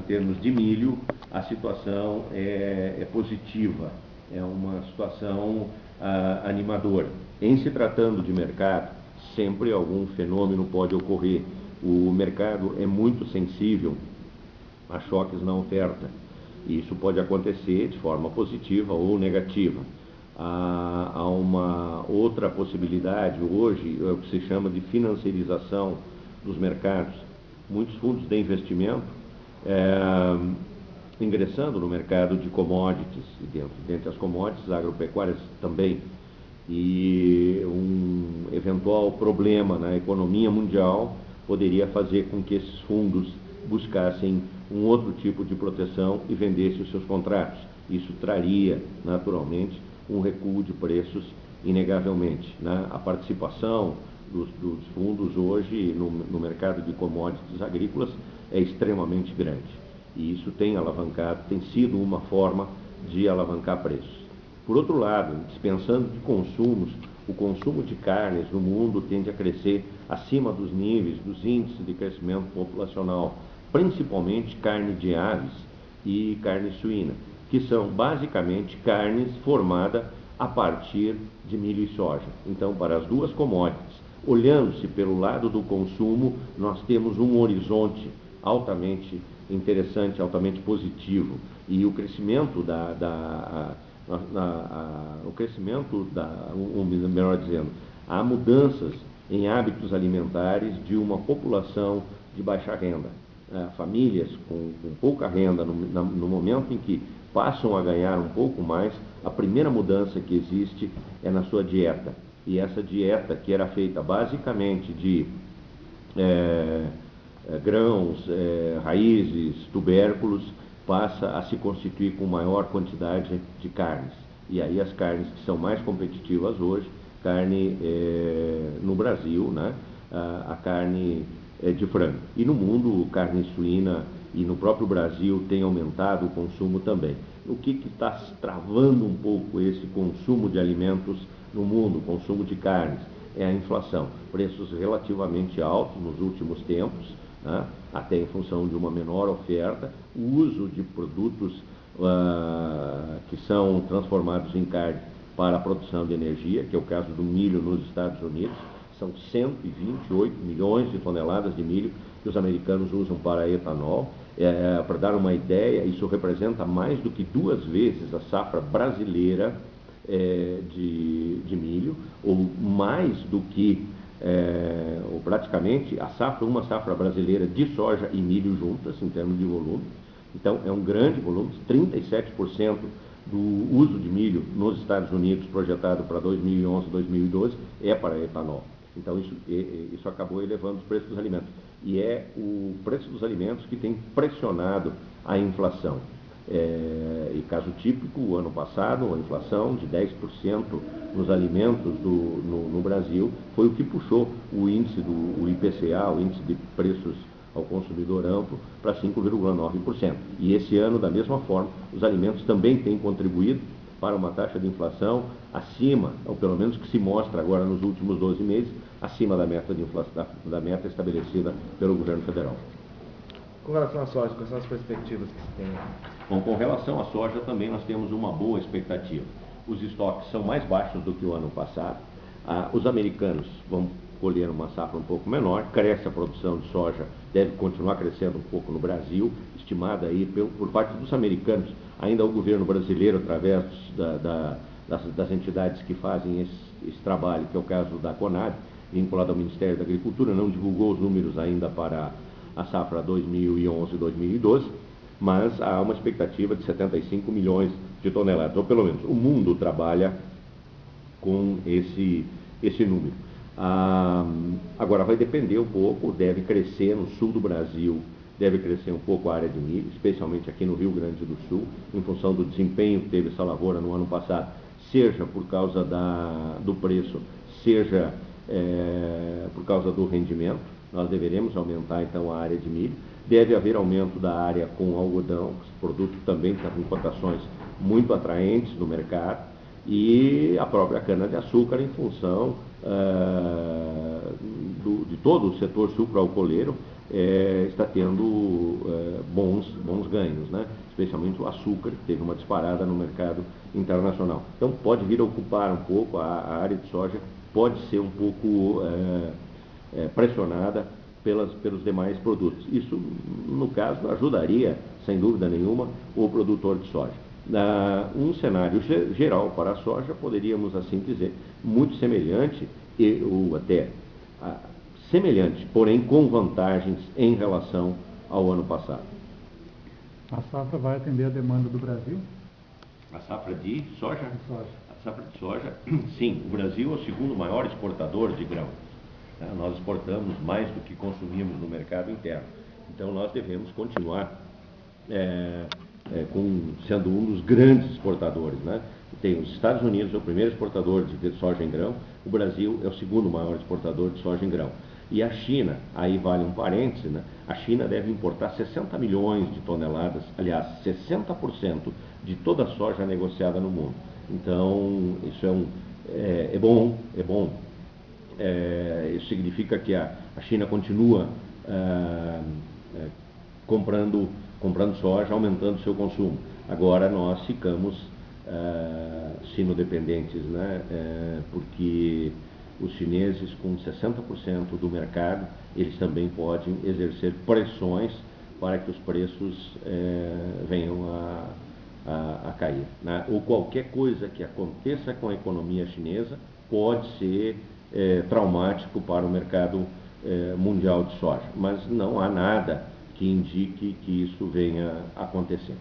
termos de milho, a situação é positiva, é uma situação animadora. Em se tratando de mercado, sempre algum fenômeno pode ocorrer. O mercado é muito sensível a choques na oferta. Isso pode acontecer de forma positiva ou negativa. Há uma outra possibilidade hoje, é o que se chama de financiarização dos mercados. Muitos fundos de investimento ingressando no mercado de commodities, e dentre as commodities agropecuárias também. E um eventual problema na economia mundial poderia fazer com que esses fundos buscassem um outro tipo de proteção e vendessem os seus contratos. Isso traria, naturalmente, um recuo de preços inegavelmente, né? A participação dos fundos hoje no mercado de commodities agrícolas é extremamente grande. E isso tem alavancado, tem sido uma forma de alavancar preços. Por outro lado, dispensando de consumos, o consumo de carnes no mundo tende a crescer acima dos níveis dos índices de crescimento populacional, principalmente carne de aves e carne suína, que são basicamente carnes formadas a partir de milho e soja. Então, para as duas commodities, olhando-se pelo lado do consumo, nós temos um horizonte altamente interessante, altamente positivo, e o crescimento melhor dizendo, há mudanças em hábitos alimentares de uma população de baixa renda. Famílias com pouca renda, no momento em que passam a ganhar um pouco mais, a primeira mudança que existe é na sua dieta. E essa dieta, que era feita basicamente de grãos, raízes, tubérculos, passa a se constituir com maior quantidade de carnes. E aí as carnes que são mais competitivas hoje, carne no Brasil, né? A carne de frango. E no mundo, carne suína, e no próprio Brasil tem aumentado o consumo também. O que está travando um pouco esse consumo de alimentos no mundo, consumo de carnes? É a inflação. Preços relativamente altos nos últimos tempos, né? Até em função de uma menor oferta, o uso de produtos que são transformados em carne para a produção de energia, que é o caso do milho nos Estados Unidos. São 128 milhões de toneladas de milho que os americanos usam para etanol. Para dar uma ideia, isso representa mais do que 2 vezes a safra brasileira de milho, ou mais do que ou praticamente uma safra brasileira de soja e milho juntas, em termos de volume. Então, é um grande volume, 37% do uso de milho nos Estados Unidos, projetado para 2011, 2012, é para etanol. Então, isso acabou elevando os preços dos alimentos. E é o preço dos alimentos que tem pressionado a inflação. E caso típico, o ano passado, a inflação de 10% nos alimentos no Brasil foi o que puxou o índice do IPCA, o índice de preços ao consumidor amplo, para 5,9%. E esse ano, da mesma forma, os alimentos também têm contribuído para uma taxa de inflação acima, ou pelo menos que se mostra agora nos últimos 12 meses, acima da meta, da meta estabelecida pelo governo federal. Com relação à soja, quais são as perspectivas que se tem? Bom, com relação à soja também nós temos uma boa expectativa. Os estoques são mais baixos do que o ano passado. Os americanos vão colher uma safra um pouco menor, cresce a produção de soja, deve continuar crescendo um pouco no Brasil, estimada aí por parte dos americanos. Ainda o governo brasileiro, através das entidades que fazem esse trabalho, que é o caso da CONAB, vinculado ao Ministério da Agricultura, não divulgou os números ainda para a safra 2011-2012, mas há uma expectativa de 75 milhões de toneladas, ou pelo menos o mundo trabalha com esse número. Agora vai depender um pouco, deve crescer no sul do Brasil, deve crescer um pouco a área de milho, especialmente aqui no Rio Grande do Sul, em função do desempenho que teve essa lavoura no ano passado, seja por causa do preço, seja por causa do rendimento. Nós deveremos aumentar então a área de milho. Deve haver aumento da área com algodão, esse produto também está com cotações muito atraentes no mercado, e a própria cana-de-açúcar em função de todo o setor sucroalcooleiro, está tendo bons ganhos, né? Especialmente o açúcar, que teve uma disparada no mercado internacional. Então pode vir a ocupar um pouco, a área de soja pode ser um pouco pressionada pelos demais produtos. Isso, no caso, ajudaria, sem dúvida nenhuma, o produtor de soja. Um cenário geral para a soja, poderíamos assim dizer, muito semelhante, ou até semelhante, porém com vantagens em relação ao ano passado. A safra vai atender a demanda do Brasil? A safra de soja? A safra de soja, sim. O Brasil é o segundo maior exportador de grão. Nós exportamos mais do que consumimos no mercado interno. Então nós devemos continuar sendo um dos grandes exportadores, né? Tem os Estados Unidos, é o primeiro exportador de soja em grão, o Brasil é o segundo maior exportador de soja em grão. E a China, aí vale um parêntese, né? A China deve importar 60 milhões de toneladas, aliás, 60% de toda a soja negociada no mundo. Então, isso é bom. Isso significa que a China continua comprando soja, aumentando seu consumo. Agora nós ficamos sino-dependentes, né? Porque os chineses, com 60% do mercado, eles também podem exercer pressões para que os preços venham a cair, né? Ou qualquer coisa que aconteça com a economia chinesa pode ser traumático para o mercado mundial de soja, mas não há nada que indique que isso venha a acontecer.